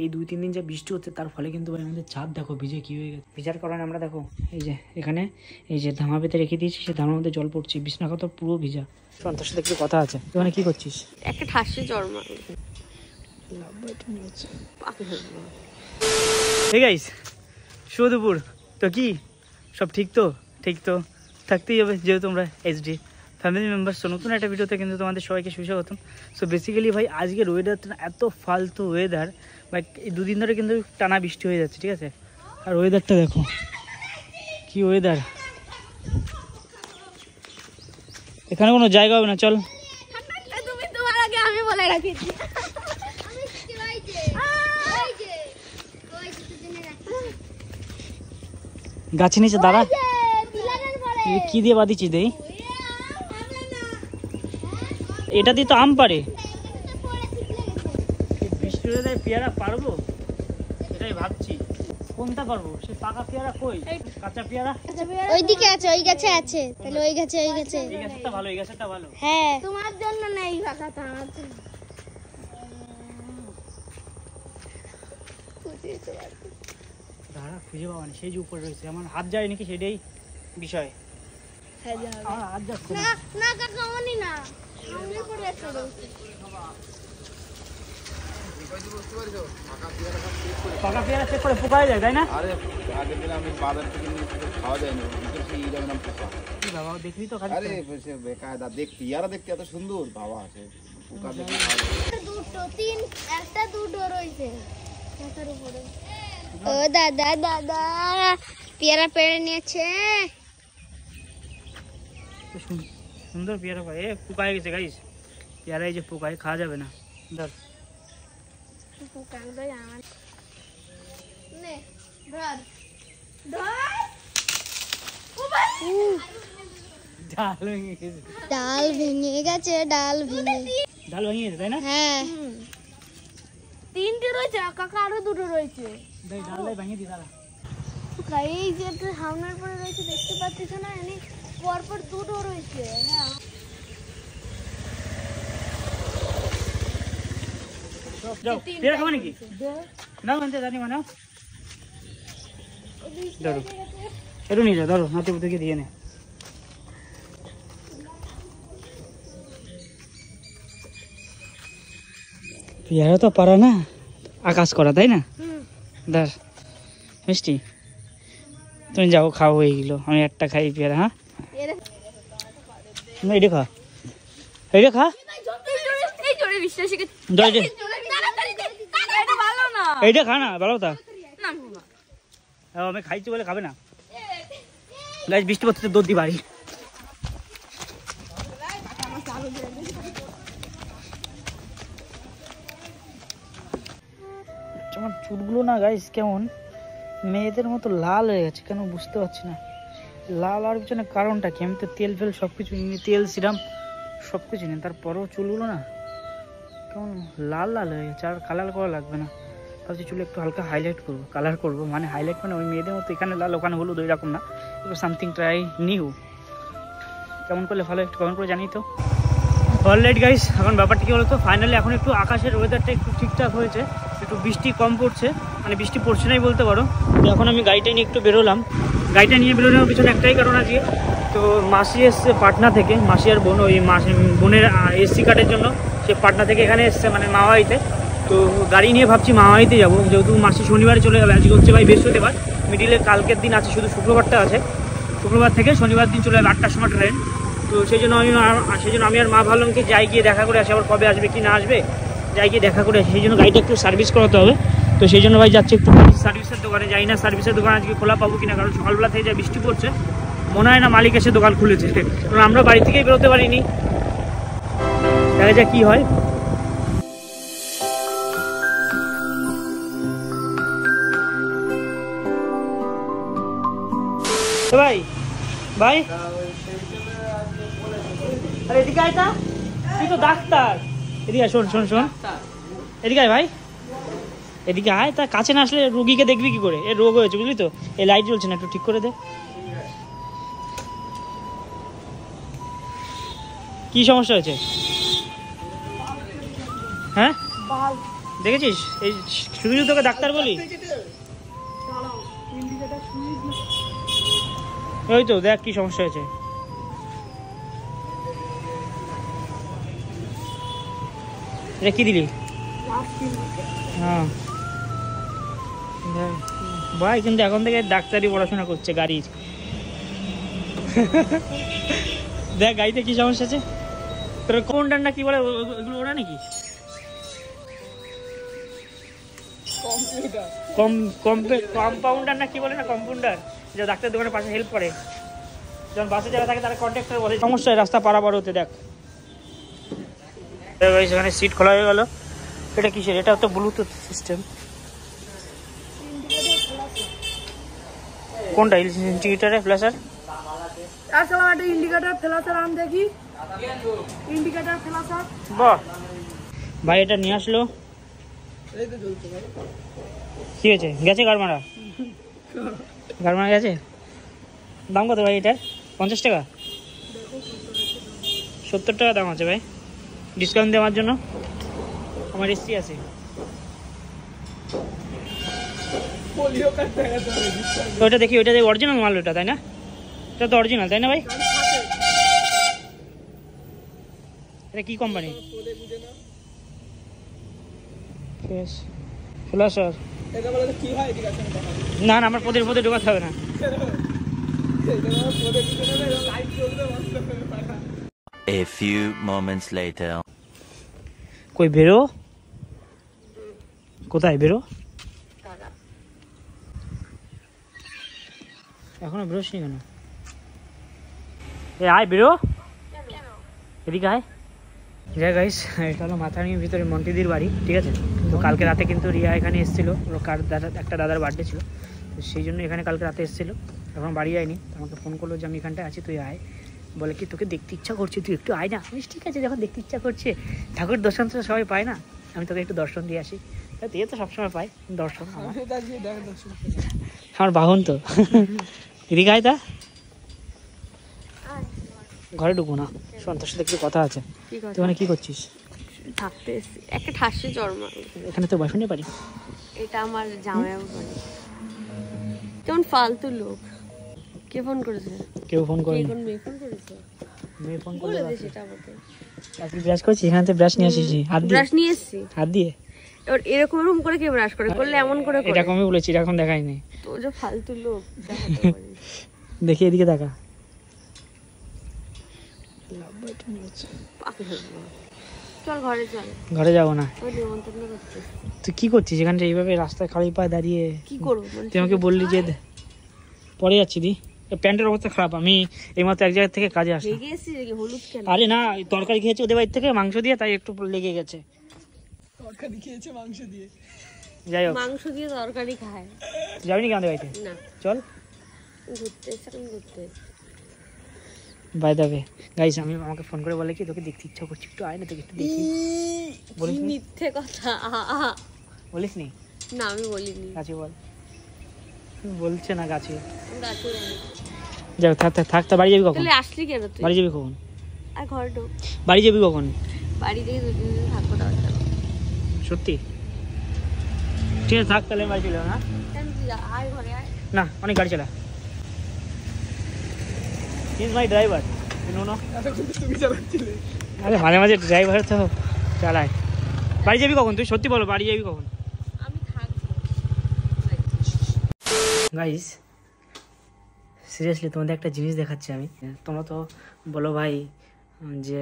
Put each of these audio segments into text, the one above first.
এই 2-3 দিন যে বৃষ্টি হচ্ছে তার ফলে কিন্তু ভাই আমাদের ছাদ দেখো ভিজে কি হয়ে গেছে। ভিজার কারণে আমরা দেখো এই যে এখানে এই যে ধামা পেতে রেখে দিয়েছি, সেই ধামার মধ্যে জল পড়ছে, বিছনা তো পুরো ভিজা। তোর সাথে একটু কথা আছে, তুই কি করছিস? একটা ঠাসে জ্বর মারল। হে গাইস, শুভ দুপুর। তো কি সব ঠিক তো? ঠিক তো থাকতেই হবে, যেহেতু তোমরা এইচডি ফ্যামিলি মেম্বার্স। তো নতুন একটা ভিডিওতে কিন্তু তোমাদের সবাইকে সুস্বাগতম। সো বেসিক্যালি ভাই আজকের ওয়েদারটা এত ফালতু ওয়েদার ভাই, এই দুদিন ধরে কিন্তু টানা বৃষ্টি হয়ে যাচ্ছে, ঠিক আছে? আর ওয়েদারটা দেখো কি ওয়েদার, এখানে কোনো জায়গা হবে না। চল তুমি তোমার আগে আমি বলে রাখেছি। গাছে নিচে দাঁড়া, কি দিয়ে বাঁধিছি দেই? এটা দিয়ে তো আম পারে। বৃষ্টি হয়ে যায় পেয়ারা পারবো, এটাই ভাবছি কোনটা পারবো। সে পাকা পেয়ারা কই, কাঁচা পেয়ারা ওইদিকে আছে, ওই গাছে আছে। তাহলে ওই গাছে, ওই গাছে। এই গাছটা ভালো, এই গাছটা ভালো। হ্যাঁ, তোমার জন্য নেই পাকাটা, আমার জন্য। দাঁড়া, খুঁজে পাওয়া নেই, সেই যে উপরে রয়েছে, আমার হাত যায় নাকি সেটাই বিষয়। আমার হাত যাচ্ছে না। না কাকা, অমনি না, সামনে পড়ে আছে। পাকা পেয়ারা চেক করে পোকা যায়, তাই না? আরে আগের দিন আমি বাজার থেকে নিয়ে খাওয়া যায় না, ভিতরে এইরকম নাম পোকা। কি বাবা দেখবি তো খালি। আরে সে বেকায়দা, দেখ পেয়ারা দেখতে এত সুন্দর, বাবা আছে পোকা দেখে দুটো তিন, একটা দুটো রয়েছে মাথার উপরে। ও দাদা, দাদা পেয়ারা পেড়ে নিয়েছে। সুন্দর পেয়ারা পাই, এ পোকা হয়ে গেছে গাইস। পেয়ারা এই যে পোকায় খাওয়া যাবে না। ধর ডাল ভেঙে গেছে, ডাল ভেঙে গেছে, তাই না? হ্যাঁ, তিনটে রয়েছে কাকা, আরো দুটো রয়েছে। ডালটাই ভেঙে দি দাঁড়া। এই যে সামনের পরে রয়েছে, দেখতে পাচ্ছিস না? এনে পরপর দুটো রয়েছে। হ্যাঁ, যাও পেয়ারা খাবে নাকি? নাও আনতে জানি মানে ধরো, একটু নিয়ে যাও, ধরো নাতি পুতুকে দিয়ে নে। পেয়ারা তো পারা না, আকাশ করা, তাই না? ধর মিষ্টি, তুমি যাও, খাও হয়ে গেলো, আমি একটা খাই পেয়ারা। হ্যাঁ এটা খা, এইটা খা, এইটা খা না, ভালো তা। আমি খাইছি বলে খাবে না। বৃষ্টি পড়তে দৌড় দি বাড়ি। আমার চুলগুলো না গাইস কেমন মেয়েদের মতো লাল হয়ে গেছে, কেন বুঝতে পারছি না। লাল হওয়ার পিছনে কারণটা কি? আমি তো তেল ফেল সবকিছু নিই, তেল সিরাম সবকিছু নিই, তারপরেও চুলগুলো না কেমন লাল লাল হয়ে গেছে। আর কালার করা লাগবে না, ভাবছি চুলে একটু হালকা হাইলাইট করবো, কালার করবো। মানে হাইলাইট মানে ওই মেয়েদের মতো এখানে লাল ওখানে হলুদ, ওই রকম না, একটু সামথিং ট্রাই নিউ। কেমন করলে ভালো, একটু কমেন্ট করে জানি তো। অলরাইট গাইস, এখন ব্যাপারটা কী বলতো, ফাইনালি এখন একটু আকাশের ওয়েদারটা একটু ঠিকঠাক হয়েছে, একটু বৃষ্টি কম পড়ছে, মানে বৃষ্টি পড়ছে নাই বলতে পারো। তো এখন আমি গাড়িটা নিয়ে একটু বেরোলাম। গাড়িটা নিয়ে বেরোনোর পিছনে একটাই কারণ আছে, তো মাসি এসছে পাটনা থেকে, মাসি আর বোন, ওই বোনের এসসি কার্ডের জন্য সে পাটনা থেকে এখানে এসছে, মানে মাওয়াইতে। তো গাড়ি নিয়ে ভাবছি মাওয়াইতে যাবো, যেহেতু মাসি শনিবারে চলে যাবে। আজকে হচ্ছে ভাই বৃহস্পতিবার, মিডিলে কালকের দিন আছে, শুধু শুক্রবারটা আছে। শুক্রবার থেকে শনিবার দিন চলে যাবে 8টার সময় ট্রেন। তো সেই জন্য আমি আর মা ভাবলাম কি যাই গিয়ে দেখা করে আসি, আবার কবে আসবে কি না আসবে, যাই গিয়ে দেখা করে আসি। সেই জন্য গাড়িটা একটু সার্ভিস করাতে হবে। তো সেই জন্য ভাই যাচ্ছি একটু সার্ভিসের দোকানে। যাই না সার্ভিসের দোকান আজকে খোলা পাবো কিনা, কারণ সকালবেলা থেকে যা বৃষ্টি পড়ছে মনে হয় না মালিক এসে দোকান খুলেছে, কারণ আমরা বাড়ি থেকেই বেরোতে পারিনি। দেখা যাক কি হয়। ভাই ভাই আরে এদিকে আয়, তা তুই তো ডাক্তার। এদিকে শোন শোন শোন, এদিকে আয় ভাই, এদিকে আয়। তা কাছে না আসলে রুগীকে দেখবি কি করে, এর রোগ হয়েছে বুঝলি তো। এই লাইট জ্বলছে না, একটু ঠিক করে দে। কি সমস্যা হয়েছে? হ্যাঁ দেখেছিস এই শুধু তোকে ডাক্তার বলি ওই তো দেখ কি সমস্যা হয়েছে এটা কি দিলি হ্যাঁ ভাই কিন্তু এখন থেকে ডাক্তারি পড়াশোনা করছে গাড়ির দেখ গাড়িতে কি সমস্যা আছে তোর কম্পাউন্ডার না কি বলে ওগুলো ওরা নাকি কম্পাউন্ডার না কি বলে না কম্পাউন্ডার যে ডাক্তার দোকানের পাশে হেল্প করে যখন বাসে যারা থাকে তারা কন্ট্রাক্টর বলে সমস্যা রাস্তা পারাপার হতে দেখ সেখানে সিট খোলা হয়ে গেল এটা কিসের এটা তো ব্লুটুথ সিস্টেম কোনটা ইন্ডিকেটারে ফ্ল্যাশার আসলে একটা ইন্ডিকেটর ফ্ল্যাশার আন দেখি ইন্ডিকেটর ফ্ল্যাশার বাহ ভাই এটা নিয়ে আসলো কি হয়েছে গেছে গাড়মারা গেছে দাম কত ভাই এটার 50 টাকা 70 টাকা দাম আছে ভাই ডিসকাউন্ট দেওয়ার জন্য আমার এসি আছে ওইটা দেখি ওইটা অরিজিনাল মাল ওটা তাই না এটা তো অরিজিনাল তাই না ভাই এটা কি কোম্পানি ফ্ল্যাশার না না আমার পদের ঢোকাতে হবে না A few moments later. কই বেরো কোথায় বেরো এখনো বেরোসনি কেন আয় বেরো এদিকে আয় গাইস এটা হলো মাথানির ভিতরে মন্টিদির বাড়ি ঠিক আছে তো কালকে রাতে কিন্তু রিয়া এখানে এসেছিল ওর একটা দাদার বার্থডে ছিল তো সেই জন্য এখানে কালকে রাতে এসেছিল এখন বাড়ি যায়নি আমাকে ফোন করলো যে আমি এখানটায় আছি তুই আয় বলে কি তোকে দেখতে ইচ্ছা করছে তুই একটু আয় না ঠিক আছে যখন দেখতে ইচ্ছা করছে ঠাকুর দর্শন তো সবাই পায় না আমি তোকে একটু দর্শন দিয়ে আসি দিয়ে তো সবসময় পাই দর্শন আমার বাহন তো এদিকে আয় তা ঘরে ঢুকবো না সন্তোষ সাথে একটু কথা আছে তুই মানে কি করছিস থাকতে একটা ঠাসে জন্ম এখানে তো বয়ফ্রেন্ডের বাড়ি এটা আমার জামাইবাবুর বাড়ি কেমন ফালতু লোক কে ফোন করেছে কেউ ফোন করেনি মেয়ে ফোন করেছে মেয়ে ফোন বলে করলো দে সেটা আমাকে আজকে ব্রাশ করছিস এখানে তো ব্রাশ নিয়ে আসিস হাত দিয়ে ব্রাশ নিয়ে এসেছি হাত দিয়ে এবার এরকম করে কে ব্রাশ করে করলে এমন করে করে এটা কমই বলেছি এখন দেখাইনি তো যে ফালতু লোক দেখাতে পারি দেখি এদিকে দেখা চল ঘরে চল ঘরে যাবো না তোর নিমন্ত্রণ করতে তুই কি করছিস এখানটা এইভাবে রাস্তায় খালি পায়ে দাঁড়িয়ে কি করবো তুই আমাকে বললি যে পরে যাচ্ছি দি প্যান্টের অবস্থা খারাপ আমি এইমাত্র এক জায়গা থেকে কাজে আসলাম লেগে এসেছি নাকি হলুদ কেন আরে না তরকারি খেয়েছি ওদের বাড়ি থেকে মাংস দিয়ে তাই একটু লেগে গেছে তরকারি খেয়েছে মাংস দিয়ে যাই হোক মাংস দিয়ে তরকারি খায় যাবি নাকি আমাদের বাড়িতে না চল ঘুরতে এসেছিলাম ঘুরতে বাই দাবে গাইস আমি আমাকে ফোন করে বলে কি তোকে দেখতে ইচ্ছা করছি একটু আয় না তোকে একটু দেখি বলিস নি মিথ্যে কথা বলিস নি না আমি বলিনি গাছে বল বলছে না গাছে গাছে যাও থাক তো বাড়ি যাবি কখন তাহলে আসলি কেন তুই বাড়ি যাবি কখন আর ঘরে ঢোক বাড়ি যাবি কখন বাড়ি থেকে 2-3 দিন থাকবো তাহলে সত্যি ঠিক আছে থাক তাহলে বাড়ি চলে না কেন তুই আয় ঘরে আয় না অনেক গাড়ি চালা ইজ মাই ড্রাইভার নো তুমি চালাচ্ছিলে আরে মাঝে মাঝে ড্রাইভার তো চালায় বাড়ি যাবি কখন তুই সত্যি বলো বাড়ি যাবি কখন আমি থাকবো গাইস সিরিয়াসলি তোমাদের একটা জিনিস দেখাচ্ছি আমি তোমরা তো বলো ভাই যে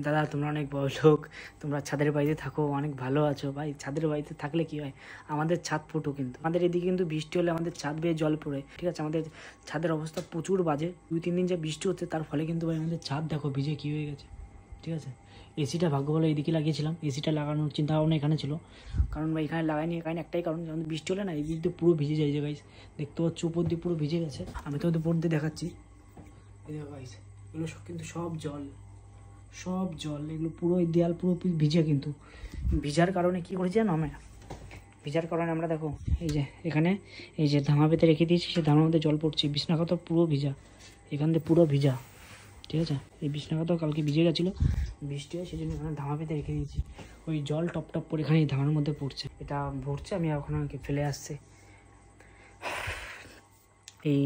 দাদা তোমরা অনেক বড় লোক তোমরা ছাদের বাড়িতে থাকো অনেক ভালো আছো ভাই ছাদের বাড়িতে থাকলে কি হয় আমাদের ছাদ ফুটো কিন্তু আমাদের এদিকে কিন্তু বৃষ্টি হলে আমাদের ছাদ বেয়ে জল পড়ে ঠিক আছে আমাদের ছাদের অবস্থা প্রচুর বাজে 2-3 দিন যে বৃষ্টি হচ্ছে তার ফলে কিন্তু ভাই আমাদের ছাদ দেখো ভিজে কী হয়ে গেছে ঠিক আছে এসিটা ভাগ্য ভালো এদিকে লাগিয়েছিলাম এসিটা লাগানোর চিন্তা ভাবনা এখানে ছিল কারণ ভাই এখানে লাগাইনি এখানে একটাই কারণ যেমন বৃষ্টি হলে না এই দিক দিয়ে পুরো ভিজে যায় যে গাইস দেখতে পাচ্ছি উপর দিয়ে পুরো ভিজে গেছে আমি তোমাদের উপর দিয়ে দেখাচ্ছি এই দেখো গাইস এগুলো সব কিন্তু সব জল এগুলো পুরো দেয়াল পুরো ভিজে কিন্তু ভিজার কারণে কি করেছি জানো আমরা ভিজার কারণে আমরা দেখো এই যে এখানে এই যে ধামা পেতে রেখে দিয়েছি সে ধামার মধ্যে জল পড়ছে বিছনা কথা পুরো ভিজা এখান থেকে পুরো ভিজা ঠিক আছে। এই বিছনাটাও কালকে ভিজে গেছিলো, বৃষ্টি হয় সেই জন্য এখানে ধামা পেতে রেখে দিয়েছি। ওই জল টপ টপ করে এখানে এই ধামার মধ্যে পড়ছে, এটা ভরছে, আমি এখন আমাকে ফেলে আসছে। এই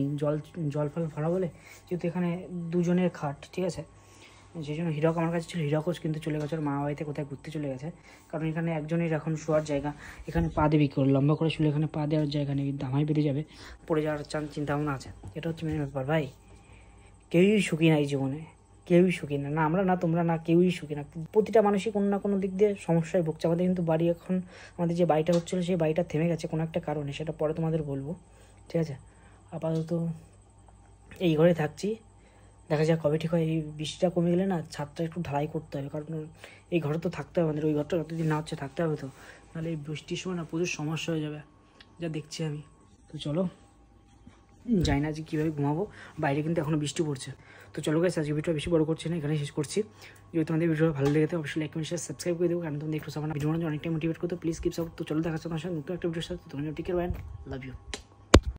জল ফল ভরা বলে, যেহেতু এখানে দুজনের খাট, ঠিক আছে, সেই জন্য হিরক আমার কাছে ছিল। হিরকও কিন্তু চলে গেছে ওর মা বাড়িতে, কোথায় ঘুরতে চলে গেছে, কারণ এখানে একজনের এখন শোয়ার জায়গা। এখানে পা দেবে কি করে, লম্বা করে শুলে এখানে পা দেওয়ার জায়গা নেই, ধামাই বেঁধে যাবে, পড়ে যাওয়ার চিন্তা ভাবনা আছে। এটা হচ্ছে মেন ব্যাপার ভাই। কেউই সুখী না এই জীবনে, কেউই সুখী না, না আমরা না তোমরা না, কেউই সুখী না। প্রতিটা মানুষই কোনো না কোনো দিক দিয়ে সমস্যায় ভুগছে। আমাদের কিন্তু বাড়ি এখন, আমাদের যে বাড়িটা হচ্ছিলো সেই বাড়িটা থেমে গেছে কোনো একটা কারণে, সেটা পরে তোমাদের বলবো, ঠিক আছে। আপাতত এই ঘরে থাকছি, দেখা যাক কবে ঠিক হয়। এই বৃষ্টিটা কমে গেলে না ছাদটা একটু ঢালাই করতে হবে, কারণ এই ঘরে তো থাকতে হবে আমাদের, ওই ঘরটা যতদিন না হচ্ছে থাকতে হবে তো, নাহলে এই বৃষ্টির সময় না প্রচুর সমস্যা হয়ে যাবে, যা দেখছি আমি। তো চলো, জানি না যে কীভাবে ঘুমাবো, বাইরে কিন্তু এখনও বৃষ্টি পড়ছে। তো চলো গাইস, আজকে ভিডিওটা বেশি বড় করছি না, এখানে শেষ করছি। যদি তোমাদের ভিডিও ভালো লেগে থাকে অবশ্যই লাইক কমেন্ট শেয়ার সাবস্ক্রাইব করে দেবো, কারণ তোমাদের একটু সামনে ভিডিও অনেকটাই মোটিভেট করতে। Please keep support. তো চলো দেখা যাচ্ছে তোমার সাথে নতুন একটা ভিডিওর সাথে, তোমার টেক কেয়ার, লাভ ইউ।